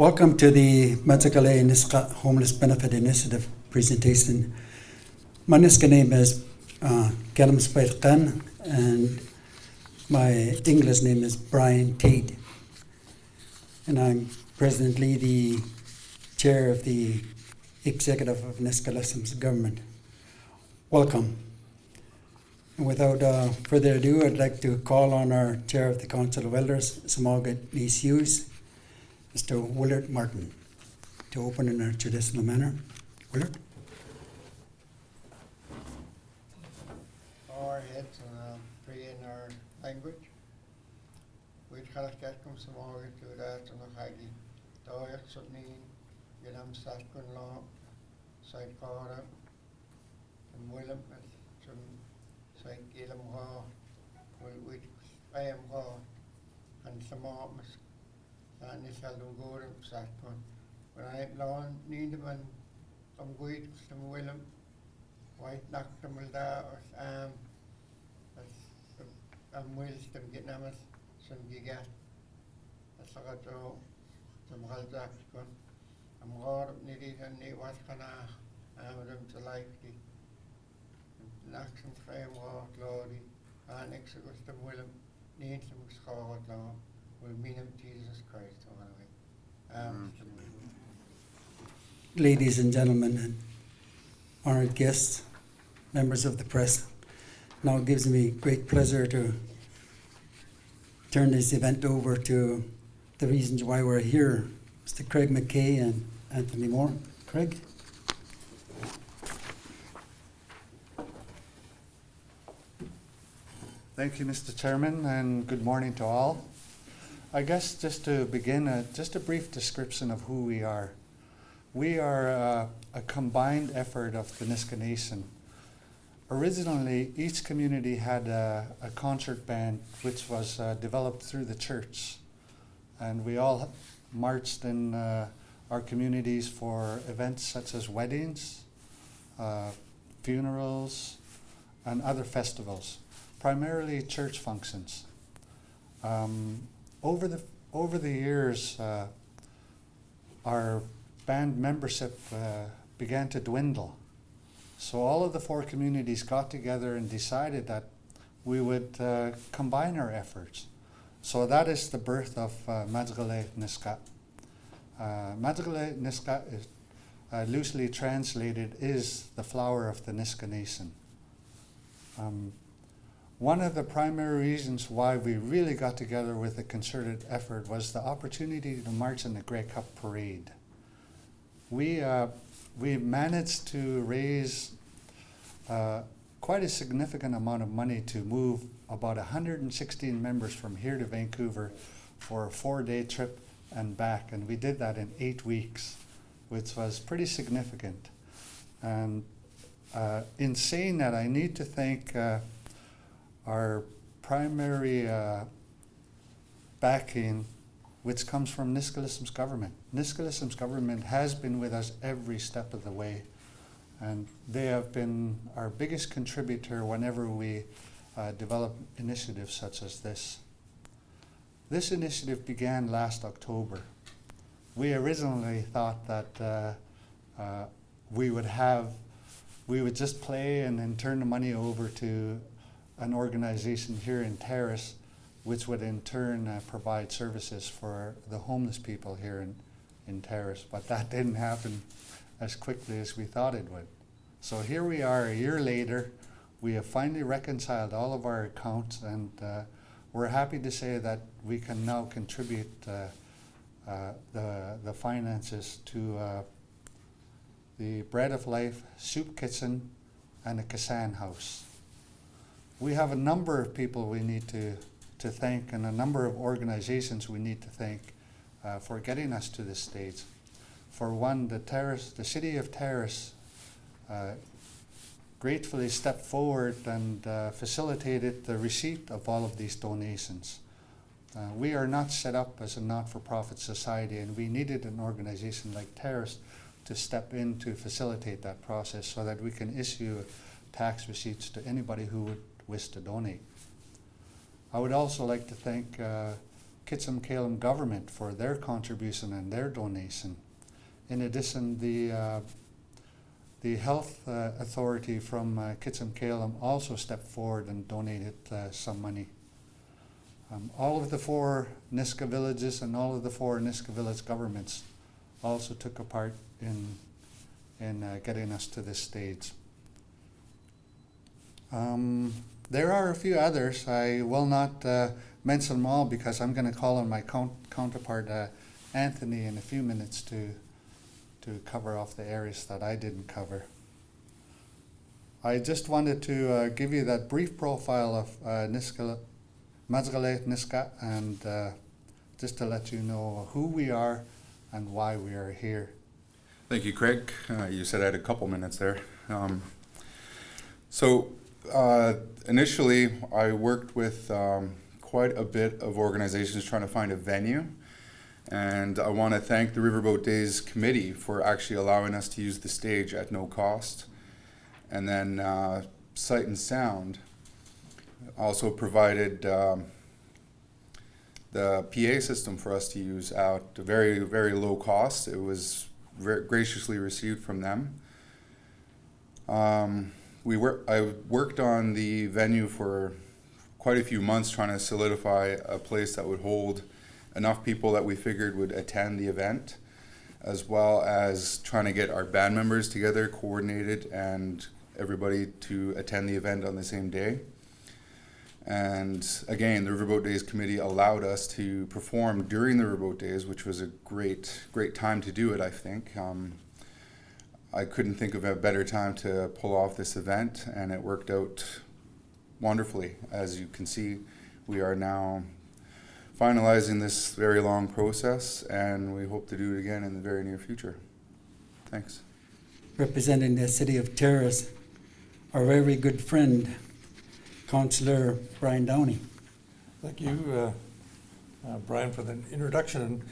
Welcome to the Majagaleehl Nisga'a Homeless Benefit Initiative presentation. My name is Callum Khan, and my English name is Brian Tate. And I'm presently the chair of the executive of Nisga'a government. Welcome. And without further ado, I'd like to call on our chair of the Council of Elders, Majagaleehl, Mr. Willard Martin, to open in a traditional manner. Willard? Our heads and pray in our language. We'd call get come some more to that and the hagi. Doyak Sutneen, Yellam Satkun Law, Saint Cora, and Willem, some Saint Gillam Haw, I am Haw, and some Armas. And this held them go to Satkun. When I lawn need them and some wheat, some Willem, white knocked them with that, wills them getting them some gigat. That's like a joke. Some Haldak. I'm hard up needed and they was kind of them to like the knocks and frame war, glory, and next to them Willem, need some score law. Will mean him Jesus Christ. Ladies and gentlemen, and honored guests, members of the press, now it gives me great pleasure to turn this event over to the reasons why we're here, Mr. Craig McKay and Anthony Moore. Craig? Thank you, Mr. Chairman, and good morning to all. I guess just to begin, just a brief description of who we are. We are a combined effort of the Nisga'a Nation. Originally, each community had a concert band which was developed through the church. And we all marched in our communities for events such as weddings, funerals, and other festivals, primarily church functions. Over the years, our band membership began to dwindle. So all of the four communities got together and decided that we would combine our efforts. So that is the birth of Majagaleehl Nisga'a. Majagaleehl Nisga'a is, loosely translated, is the flower of the Nisga'a Nation. One of the primary reasons why we really got together with a concerted effort was the opportunity to march in the Grey Cup Parade. We managed to raise quite a significant amount of money to move about 116 members from here to Vancouver for a 4-day trip and back, and we did that in 8 weeks, which was pretty significant. And in saying that, I need to thank our primary backing, which comes from Nisga'a government. Nisga'a government has been with us every step of the way, and they have been our biggest contributor whenever we develop initiatives such as this. This initiative began last October. We originally thought that we would just play and then turn the money over to an organization here in Terrace, which would in turn provide services for the homeless people here in Terrace. But that didn't happen as quickly as we thought it would. So here we are a year later. We have finally reconciled all of our accounts, and we're happy to say that we can now contribute the finances to the Bread of Life Soup Kitchen and a Kasan House. We have a number of people we need to thank, and a number of organizations we need to thank for getting us to this stage. For one, the city of Terrace gratefully stepped forward and facilitated the receipt of all of these donations. We are not set up as a not-for-profit society, and we needed an organization like Terrace to step in to facilitate that process so that we can issue tax receipts to anybody who would wish to donate. I would also like to thank Kitsim-Kalem government for their contribution and their donation. In addition, the health authority from Kitsim-Kalem also stepped forward and donated some money. All of the 4 Nisga'a villages and all of the 4 Nisga'a village governments also took a part in getting us to this stage. There are a few others. I will not mention them all because I'm going to call on my counterpart Anthony in a few minutes to cover off the areas that I didn't cover. I just wanted to give you that brief profile of Majagaleehl Nisga'a, and just to let you know who we are and why we are here. Thank you, Craig. You said I had a couple minutes there. Initially, I worked with quite a bit of organizations trying to find a venue. And I want to thank the Riverboat Days Committee for actually allowing us to use the stage at no cost. And then Sight and Sound also provided the PA system for us to use at a very, very low cost. It was very graciously received from them. I worked on the venue for quite a few months, trying to solidify a place that would hold enough people that we figured would attend the event, as well as trying to get our band members together, coordinated, and everybody to attend the event on the same day. And again, the Riverboat Days Committee allowed us to perform during the Riverboat Days, which was a great time to do it, I think. I couldn't think of a better time to pull off this event, and it worked out wonderfully. As you can see, we are now finalizing this very long process, and we hope to do it again in the very near future. Thanks. Representing the city of Terrace, our very good friend, Councillor Brian Downey. Thank you, Brian, for the introduction.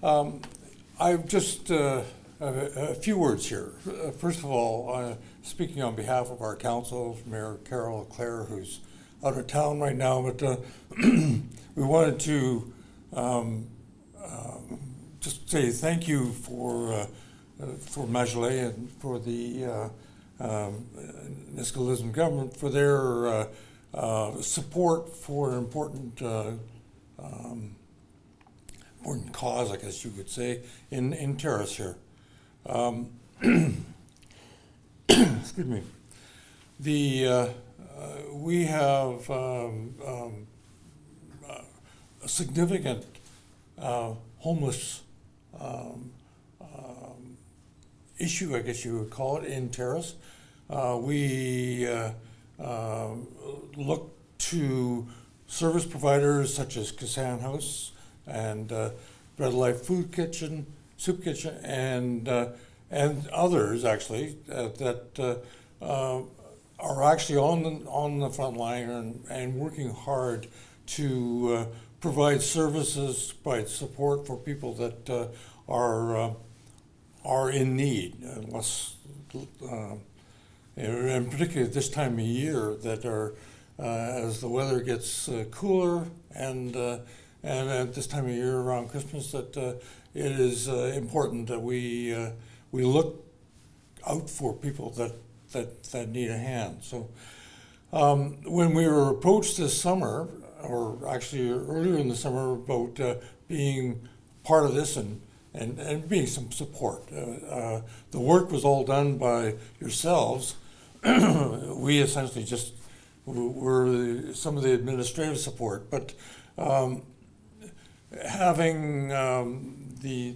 I've just a few words here. First of all, speaking on behalf of our council, Mayor Carol Clare, who's out of town right now, but we wanted to just say thank you for Majagaleehl and for the Nisga'a government for their support for an important cause, I guess you could say, in Terrace here. Excuse me. We have a significant homeless issue, I guess you would call it, in Terrace. We look to service providers such as Kassan House and Bread of Life Food Kitchen, Soup Kitchen, and others actually that are actually on the front line and working hard to provide services, provide support for people that are in need, unless and particularly at this time of year, that are as the weather gets cooler, and at this time of year around Christmas, that it is important that we look out for people that need a hand. So when we were approached this summer, or actually earlier in the summer, about being part of this and being some support. The work was all done by yourselves. We essentially just were some of the administrative support, but having the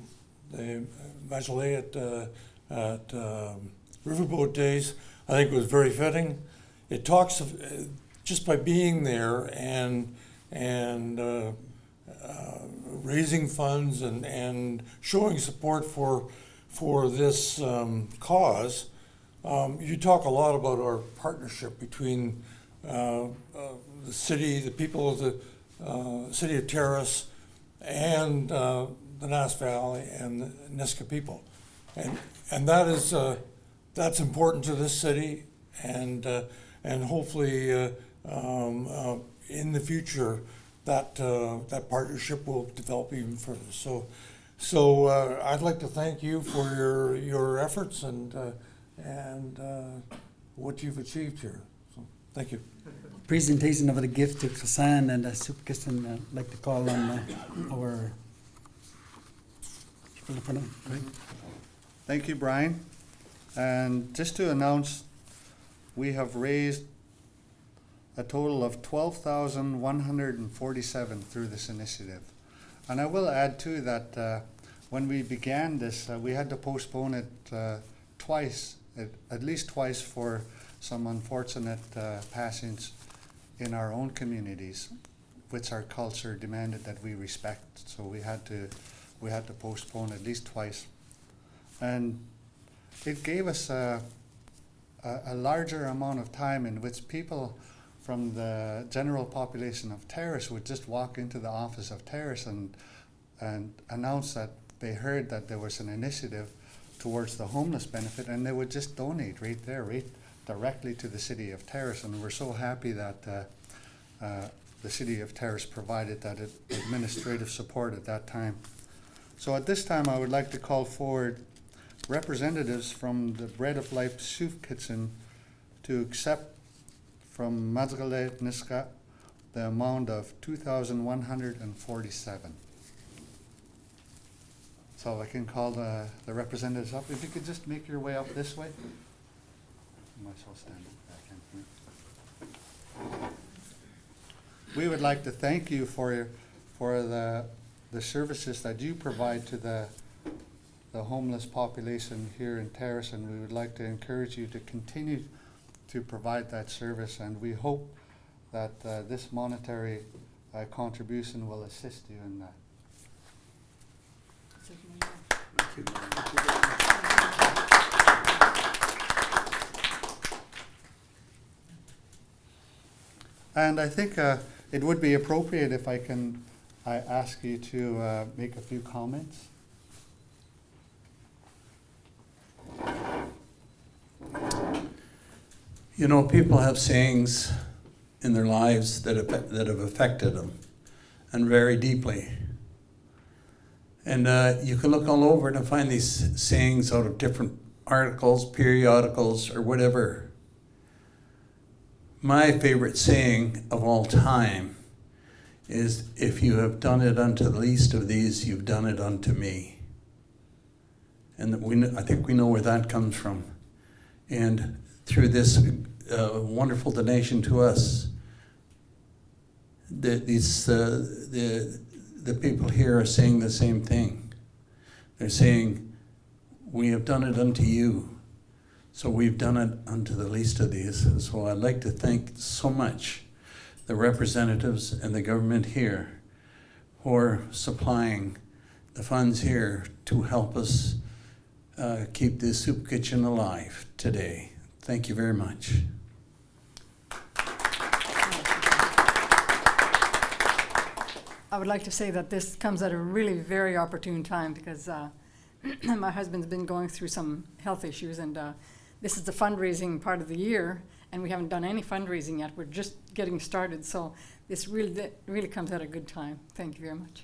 Majagaleehl at Riverboat Days, I think was very fitting. It talks of just by being there and raising funds and showing support for this cause. You talk a lot about our partnership between the city, the people of the city of Terrace, and the Nass Valley and the Nisga'a people, and that is that's important to this city, and hopefully in the future that partnership will develop even further. So I'd like to thank you for your efforts and what you've achieved here. So thank you. Presentation of the gift to Hassan and Soup Kitchen. I'd like to call on our. Thank you, Brian. And just to announce, we have raised a total of $12,147 through this initiative. And I will add too that when we began this, we had to postpone it twice, at least twice, for some unfortunate passings in our own communities, which our culture demanded that we respect. So we had to postpone at least twice. And it gave us a larger amount of time in which people from the general population of Terrace would just walk into the office of Terrace and announce that they heard that there was an initiative towards the homeless benefit, and they would just donate right there, right directly to the city of Terrace. And we're so happy that the city of Terrace provided that administrative support at that time. So at this time, I would like to call forward representatives from the Bread of Life Soup Kitchen to accept from Majagaleehl Nisga'a the amount of $2,147. So I can call the representatives up. If you could just make your way up this way. I might as well stand back in here. We would like to thank you for the services that you provide to the homeless population here in Terrace, and we would like to encourage you to continue to provide that service, and we hope that this monetary contribution will assist you in that. And I think it would be appropriate if I ask you to make a few comments. You know, people have sayings in their lives that have affected them, and very deeply. And you can look all over to find these sayings out of different articles, periodicals, or whatever. My favorite saying of all time is, if you have done it unto the least of these, you've done it unto me. And I think we know where that comes from. And through this wonderful donation to us, the people here are saying the same thing. They're saying, we have done it unto you, so we've done it unto the least of these. So I'd like to thank so much the representatives and the government here who are supplying the funds here to help us keep this soup kitchen alive today. Thank you very much. I would like to say that this comes at a really very opportune time, because my husband's been going through some health issues, and this is the fundraising part of the year, and we haven't done any fundraising yet. We're just getting started, so this really comes at a good time. Thank you very much.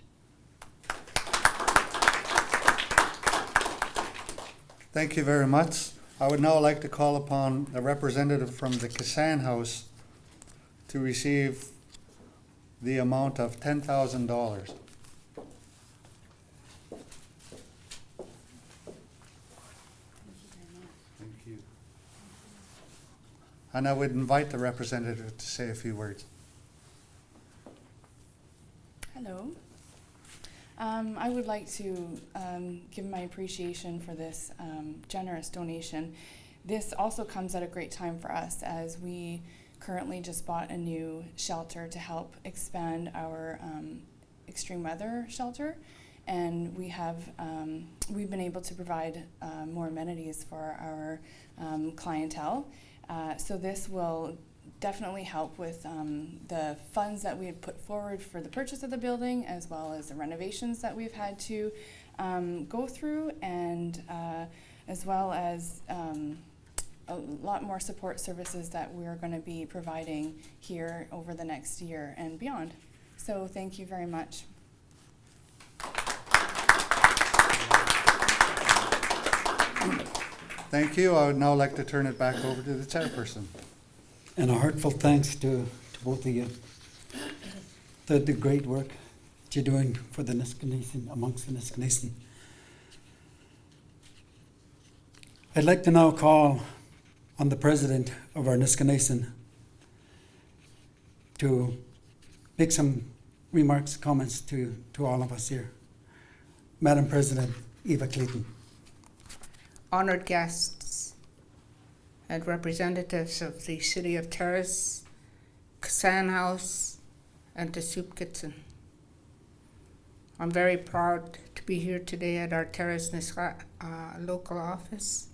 Thank you very much. I would now like to call upon a representative from the Kassan House to receive the amount of $10,000. Thank you. And I would invite the representative to say a few words. Hello. I would like to give my appreciation for this generous donation. This also comes at a great time for us, as we currently just bought a new shelter to help expand our extreme weather shelter, and we've been able to provide more amenities for our clientele. So this will definitely help with the funds that we had put forward for the purchase of the building, as well as the renovations that we've had to go through, and as well as a lot more support services that we're going to be providing here over the next year and beyond. So thank you very much. Thank you. I would now like to turn it back over to the chairperson. And a heartfelt thanks to both of you. The great work that you're doing for the Nisga'a, amongst the Nisga'a. I'd like to now call on the president of our Nisga'a to make some remarks, comments to all of us here. Madam President Eva Clayton. Honored guests and representatives of the City of Terrace, Kasan House, and the Soup Kitchen. I'm very proud to be here today at our Terrace Nisga'a local office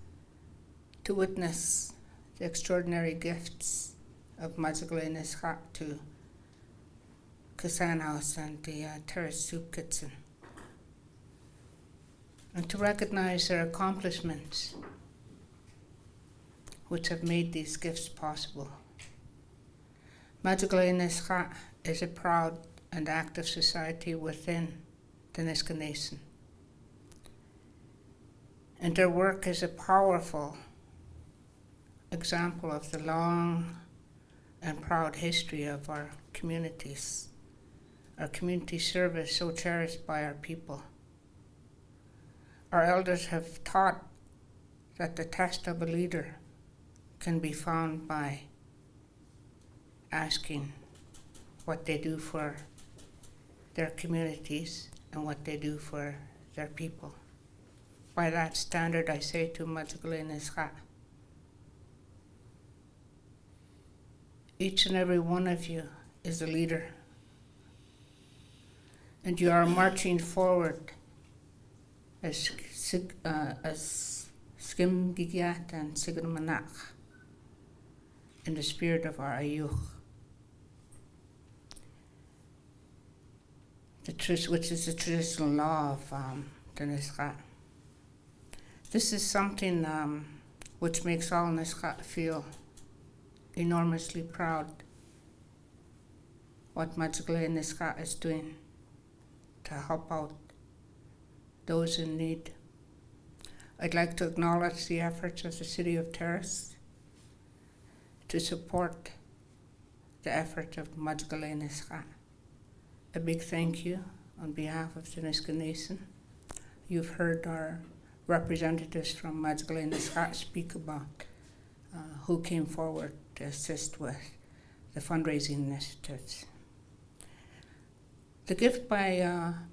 to witness the extraordinary gifts of Majagaleehl Nisga'a to Kasan House and the Terrace Soup Kitchen, and to recognize their accomplishments which have made these gifts possible. Majagaleehl Nisga'a is a proud and active society within the Nisga'a Nation, and their work is a powerful example of the long and proud history of our communities, our community service so cherished by our people. Our elders have taught that the test of a leader can be found by asking what they do for their communities and what they do for their people. By that standard, I say to Majagaleehl Nisga'a, each and every one of you is a leader, and you are marching forward as Skimgigiat and Sigurmanach in the spirit of our Ayuch, which is the traditional law of the Nisga'a. This is something which makes all Nisga'a feel enormously proud what Majagaleehl Nisga'a is doing to help out those in need. I'd like to acknowledge the efforts of the City of Terrace to support the effort of Majagaleehl Nisga'a. A big thank you on behalf of the Nisga'a Nation. You've heard our representatives from Majagaleehl Nisga'a speak about who came forward to assist with the fundraising initiatives. The gift by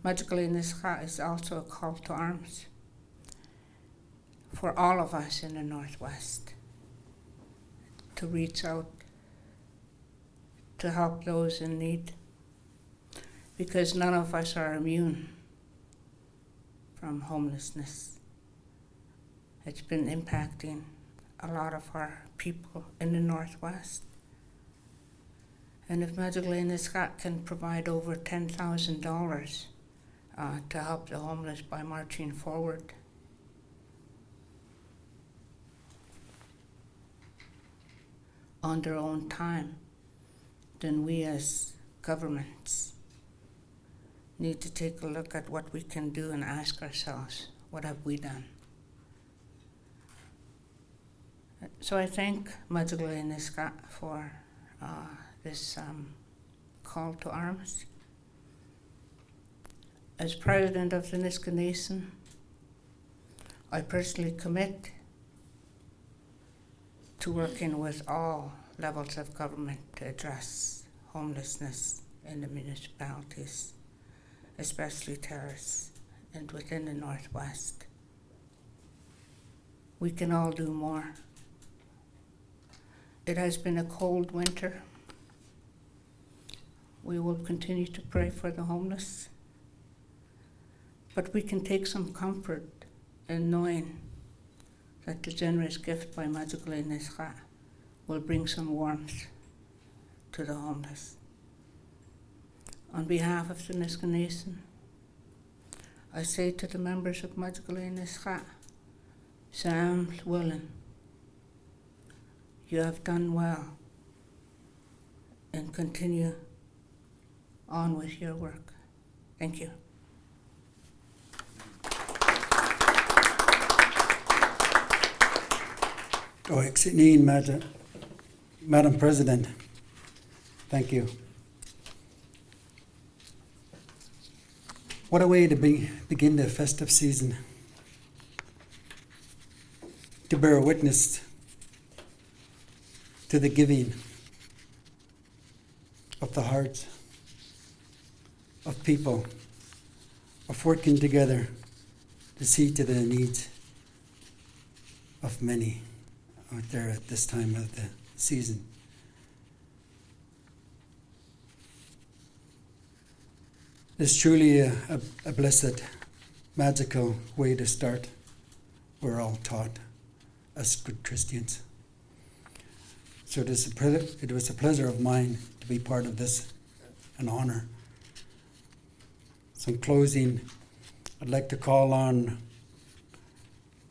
Majagaleehl Nisga'a is also a call to arms for all of us in the Northwest to reach out to help those in need, because none of us are immune from homelessness. It's been impacting a lot of our people in the Northwest. And if Majagaleehl Nisga'a can provide over $10,000 to help the homeless by marching forward, on their own time, then we as governments need to take a look at what we can do and ask ourselves, what have we done? So I thank Majagaleehl Nisga'a for this call to arms. As president of the Nisga'a Nation, I personally commit to working with all levels of government to address homelessness in the municipalities, especially Terrace and within the Northwest. We can all do more. It has been a cold winter. We will continue to pray for the homeless, but we can take some comfort in knowing that the generous gift by Majagaleehl Nisga'a will bring some warmth to the homeless. On behalf of the Nisga'a Nation, I say to the members of Majagaleehl Nisga'a, Sam Willen, you have done well, and continue on with your work. Thank you. Madam President, thank you. What a way to begin the festive season, to bear witness to the giving of the hearts of people, of working together to see to the needs of many out there at this time of the season. It's truly a blessed, magical way to start. We're all taught as good Christians. So it was a pleasure of mine to be part of this, an honor. So in closing, I'd like to call on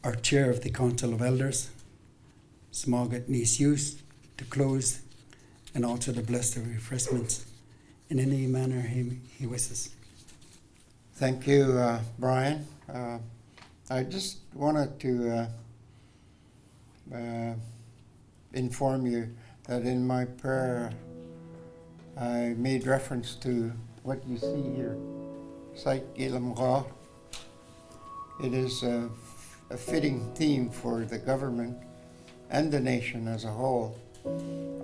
our chair of the Council of Elders, Smagat Nisga'a, to close and also to bless the refreshments in any manner he wishes. Thank you, Brian. I just wanted to inform you that in my prayer I made reference to what you see here, Majagaleehl Nisga'a. It is a fitting theme for the government and the nation as a whole.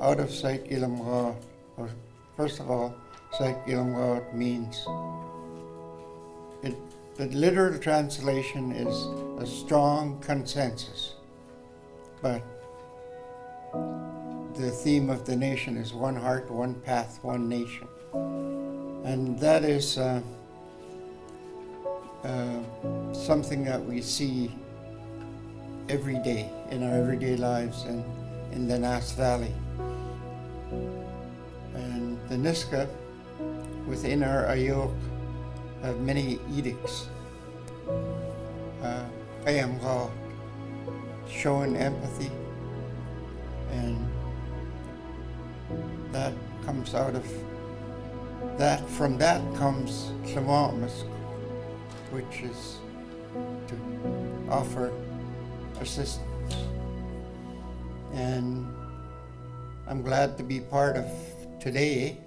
Out of Majagaleehl Nisga'a, or first of all, Majagaleehl Nisga'a means, the literal translation is a strong consensus, but the theme of the nation is one heart, one path, one nation. And that is something that we see every day in our everyday lives and in the Nass Valley. And the Nisga'a within our Ayok have many edicts. I am God, showing empathy, and that comes out of that. From that comes Tlamamas, which is to offer assistance. And I'm glad to be part of today,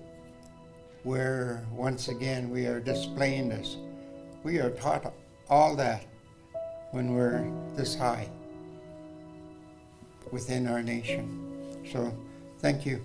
where once again we are displaying this. We are taught all that when we're this high within our nation. So thank you.